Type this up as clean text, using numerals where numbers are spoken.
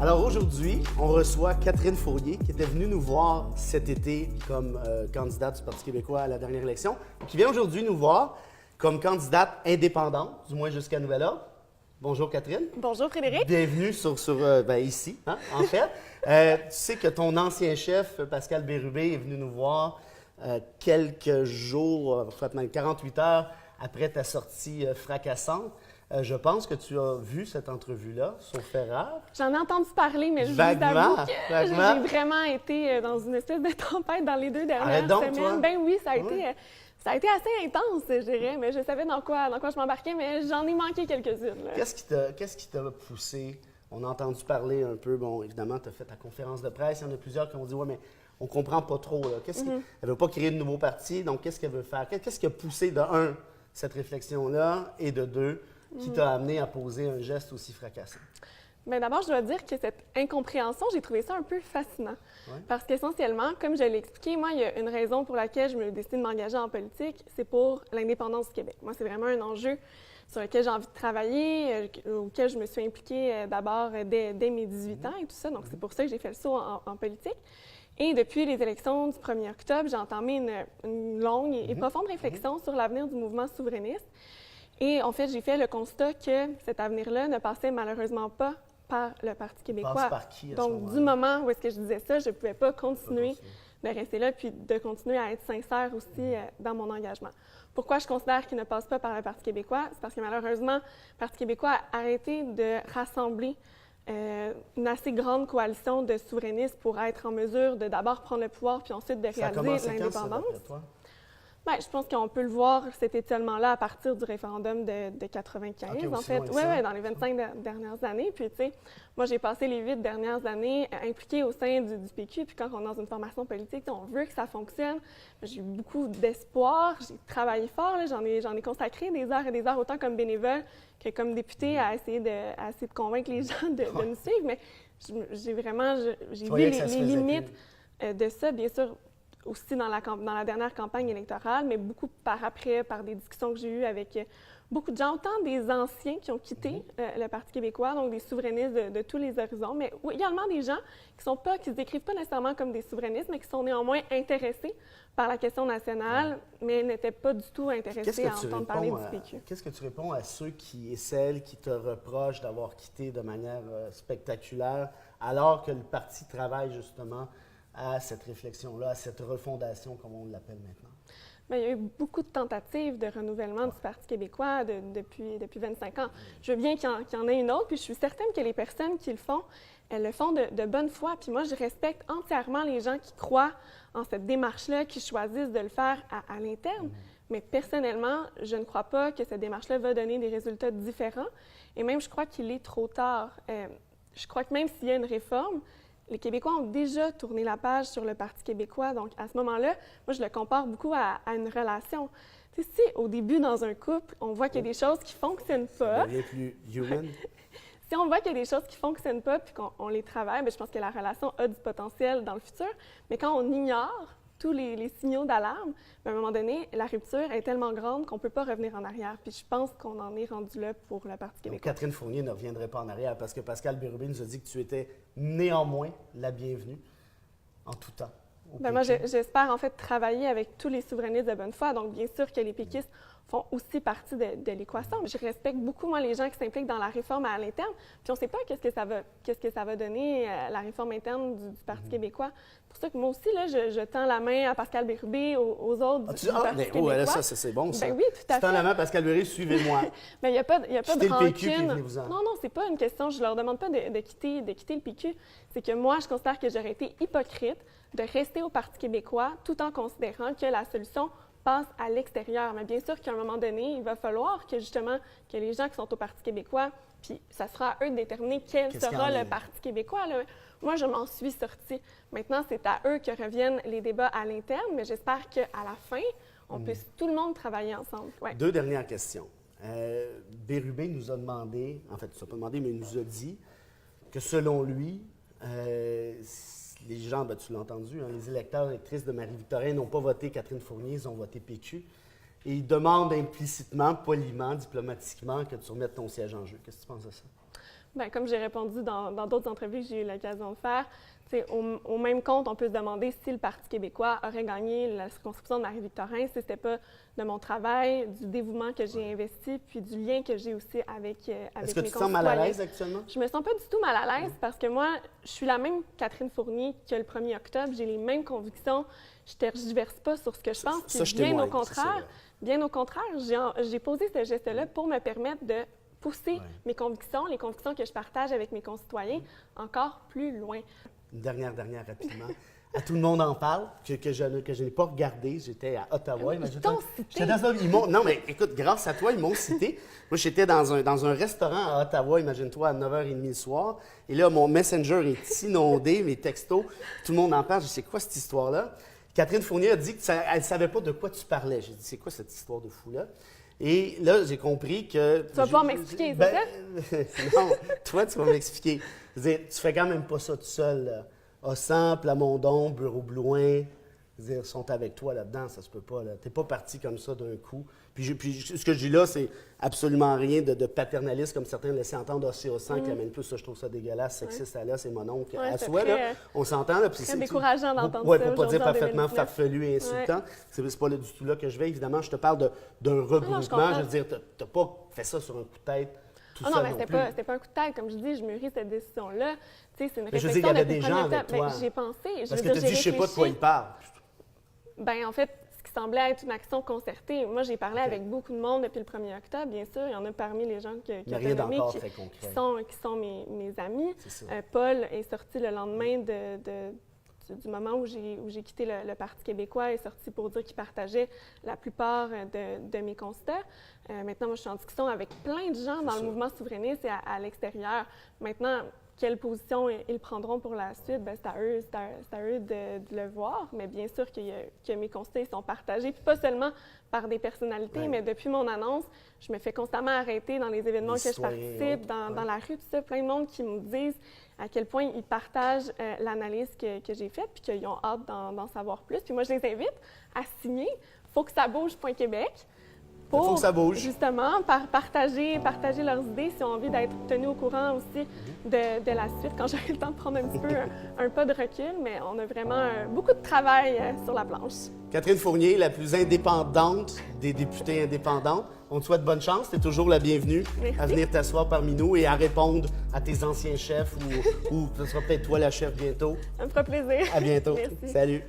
Alors aujourd'hui, on reçoit Catherine Fournier qui était venue nous voir cet été comme candidate du Parti québécois à la dernière élection, qui vient aujourd'hui nous voir comme candidate indépendante, du moins jusqu'à nouvel ordre. Bonjour Catherine. Bonjour Frédéric. Bienvenue ici, hein, en fait. Tu sais que ton ancien chef, Pascal Bérubé, est venu nous voir quelques jours, même 48 heures après ta sortie fracassante. Je pense que tu as vu cette entrevue-là, sauf erreur. J'en ai entendu parler, mais je vous avoue que j'ai vraiment été dans une espèce de tempête dans les 2 dernières semaines. Toi? Ben oui, ça a été assez intense, je dirais, mais je savais dans quoi je m'embarquais, mais j'en ai manqué quelques-unes. Qu'est-ce qui t'a poussé? On a entendu parler un peu, bon, évidemment, tu as fait ta conférence de presse, il y en a plusieurs qui ont dit « Ouais, mais on comprend pas trop. » Elle ne veut pas créer de nouveau parti, donc qu'est-ce qu'elle veut faire? Qu'est-ce qui a poussé, de un, cette réflexion-là, et de deux, qui t'a amené à poser un geste aussi fracassant? Bien, d'abord, je dois dire que cette incompréhension, j'ai trouvé ça un peu fascinant. Ouais. Parce qu'essentiellement, comme je l'ai expliqué, moi, il y a une raison pour laquelle je me décide de m'engager en politique, c'est pour l'indépendance du Québec. Moi, c'est vraiment un enjeu sur lequel j'ai envie de travailler, auquel je me suis impliquée d'abord dès mes 18 ans et tout ça. Donc, c'est pour ça que j'ai fait le saut en politique. Et depuis les élections du 1er octobre, j'ai entamé une longue et profonde réflexion sur l'avenir du mouvement souverainiste. Et en fait, j'ai fait le constat que cet avenir-là ne passait malheureusement pas par le Parti québécois. Passe par qui, à ce Donc, moment-là? du moment où est-ce que je disais ça, je ne pouvais pas continuer de rester là, puis de continuer à être sincère aussi dans mon engagement. Pourquoi je considère qu'il ne passe pas par le Parti québécois? C'est parce que malheureusement, le Parti québécois a arrêté de rassembler une assez grande coalition de souverainistes pour être en mesure de d'abord prendre le pouvoir, puis ensuite de réaliser l'indépendance. Bien, je pense qu'on peut le voir, cet étiolement-là, à partir du référendum de 95, en fait. Oui, dans les 25 dernières années. Puis, tu sais, moi, j'ai passé les 8 dernières années impliquée au sein du PQ. Puis, quand on est dans une formation politique, on veut que ça fonctionne. J'ai eu beaucoup d'espoir. J'ai travaillé fort. J'en ai consacré des heures et des heures, autant comme bénévole que comme députée, à essayer de convaincre les gens de nous suivre. Mais j'ai vu les limites de ça, bien sûr, aussi dans la dernière campagne électorale, mais beaucoup par des discussions que j'ai eues avec beaucoup de gens, autant des anciens qui ont quitté le Parti québécois, donc des souverainistes de tous les horizons, mais également des gens qui ne se décrivent pas nécessairement comme des souverainistes, mais qui sont néanmoins intéressés par la question nationale, mais n'étaient pas du tout intéressés à entendre parler du PQ. Qu'est-ce que tu réponds à ceux et celles qui te reprochent d'avoir quitté de manière spectaculaire, alors que le parti travaille justement à cette réflexion-là, à cette refondation, comme on l'appelle maintenant? Bien, il y a eu beaucoup de tentatives de renouvellement du Parti québécois depuis 25 ans. Je veux bien qu'il y en ait une autre, puis je suis certaine que les personnes qui le font, elles le font de bonne foi. Puis moi, je respecte entièrement les gens qui croient en cette démarche-là, qui choisissent de le faire à l'interne. Mais personnellement, je ne crois pas que cette démarche-là va donner des résultats différents. Et même, je crois qu'il est trop tard. Je crois que même s'il y a une réforme, les Québécois ont déjà tourné la page sur le Parti québécois. Donc, à ce moment-là, moi, je le compare beaucoup à une relation. Tu sais, si au début, dans un couple, on voit qu'il y a des choses qui ne fonctionnent pas. Ça devient plus human. Si on voit qu'il y a des choses qui ne fonctionnent pas puis qu'on les travaille, bien, je pense que la relation a du potentiel dans le futur. Mais quand on ignore tous les signaux d'alarme, à un moment donné, la rupture est tellement grande qu'on ne peut pas revenir en arrière. Puis je pense qu'on en est rendu là pour le Parti québécois. Donc, Catherine Fournier ne reviendrait pas en arrière parce que Pascal Bérubé nous a dit que tu étais néanmoins la bienvenue en tout temps. Bien, moi, j'espère en fait travailler avec tous les souverainistes de bonne foi. Donc, bien sûr que les péquistes font aussi partie de l'équation. Je respecte beaucoup, moi, les gens qui s'impliquent dans la réforme à l'interne. Puis on ne sait pas qu'est-ce que ça va donner, la réforme interne du Parti québécois. C'est pour ça que moi aussi, là, je tends la main à Pascal Bérubé, aux autres du Parti québécois. Ça, c'est bon, ça. Ben oui, tout à fait. Tu tends la main à Pascal Bérubé, suivez-moi. Mais il n'y a pas de rancune. Non, c'est pas une question. Je leur demande pas de quitter le PQ. C'est que moi, je considère que j'aurais été hypocrite de rester au Parti québécois tout en considérant que la solution passe à l'extérieur. Mais bien sûr qu'à un moment donné, il va falloir que justement que les gens qui sont au Parti québécois, puis ça sera à eux de déterminer quel sera le Parti québécois. Là. Moi, je m'en suis sortie. Maintenant, c'est à eux que reviennent les débats à l'interne, mais j'espère qu'à la fin, on puisse tout le monde travailler ensemble. Ouais. 2 dernières questions. Bérubé nous a demandé, en fait, il ne nous a pas demandé, mais il nous a dit que selon lui, les gens, tu l'as entendu, les électeurs et électrices de Marie-Victorin n'ont pas voté Catherine Fournier, ils ont voté PQ. Et il demande implicitement, poliment, diplomatiquement, que tu remettes ton siège en jeu. Qu'est-ce que tu penses de ça? Bien, comme j'ai répondu dans d'autres entrevues que j'ai eu l'occasion de faire, au même compte, on peut se demander si le Parti québécois aurait gagné la circonscription de Marie-Victorin si ce n'était pas de mon travail, du dévouement que j'ai investi, puis du lien que j'ai aussi avec mes concitoyens. Est-ce que tu te sens mal à l'aise actuellement? Je me sens pas du tout mal à l'aise parce que moi, je suis la même Catherine Fournier que le 1er octobre. J'ai les mêmes convictions. Je ne tergiverse pas sur ce que je pense. Ça, je bien témoigne, au contraire, j'ai posé ce geste-là pour me permettre de pousser mes convictions, les convictions que je partage avec mes concitoyens, encore plus loin. Une dernière rapidement. À tout le monde en parle, que je n'ai pas regardé. J'étais à Ottawa. Ils t'ont cité. Non, mais écoute, grâce à toi, ils m'ont cité. Moi, j'étais dans un restaurant à Ottawa, imagine-toi, à 9h30 le soir. Et là, mon Messenger est inondé, mes textos. Tout le monde en parle. Je dis, c'est quoi cette histoire-là? Catherine Fournier a dit qu'elle ne savait pas de quoi tu parlais. J'ai dit, c'est quoi cette histoire de fou-là? Et là, j'ai compris que... Tu vas pouvoir m'expliquer, c'est ça? Non, toi, tu vas m'expliquer. Je veux dire, tu fais quand même pas ça tout seul, là. Ossan, Plamondon, Bureau-Blouin, ils sont avec toi là-dedans, ça se peut pas. Tu n'es pas parti comme ça d'un coup. Puis ce que je dis là, c'est absolument rien de paternaliste, comme certains laissaient entendre aussi Ossan, qui amène plus ça, je trouve ça dégueulasse, sexiste à là, c'est mon oncle à soi. Là. On s'entend. Là, c'est décourageant d'entendre ça. Oui, pour pas dire parfaitement farfelu et insultant. C'est pas là du tout là que je vais. Évidemment, je te parle d'un regroupement. Je veux dire, tu n'as pas fait ça sur un coup de tête. Non, mais c'était pas un coup de tête. Comme je dis, je mûris cette décision-là. C'est une réflexion. Je veux dire, il y avait des gens avec toi. J'ai pensé. Parce que tu dis, je sais pas de quoi ils parlent. Bien, en fait, ce qui semblait être une action concertée. Moi, j'ai parlé avec beaucoup de monde depuis le 1er octobre, bien sûr. Il y en a parmi les gens qui ont nommé qui sont mes amis. Paul est sorti le lendemain du moment où j'ai quitté le Parti québécois, est sorti pour dire qu'il partageait la plupart de mes constats. Maintenant, moi, je suis en discussion avec plein de gens dans le mouvement souverainiste et à l'extérieur. Maintenant, quelle position ils prendront pour la suite, bien, c'est à eux de le voir. Mais bien sûr que mes constats sont partagés, puis pas seulement par des personnalités, mais depuis mon annonce, je me fais constamment arrêter dans les événements que je participe, dans la rue, tout ça, plein de monde qui me disent à quel point ils partagent l'analyse que j'ai faite, puis qu'ils ont hâte d'en savoir plus. Puis moi, je les invite à signer « Faut que ça bouge.Québec » pour, justement, partager leurs idées, si on a envie d'être tenus au courant aussi de la suite, quand j'aurai le temps de prendre un petit peu un pas de recul, mais on a vraiment beaucoup de travail sur la planche. Catherine Fournier, la plus indépendante des députées indépendantes. On te souhaite bonne chance. Tu es toujours la bienvenue à venir t'asseoir parmi nous et à répondre à tes anciens chefs ou ce sera peut-être toi la chef bientôt. Ça me fera plaisir. À bientôt. Merci. Salut.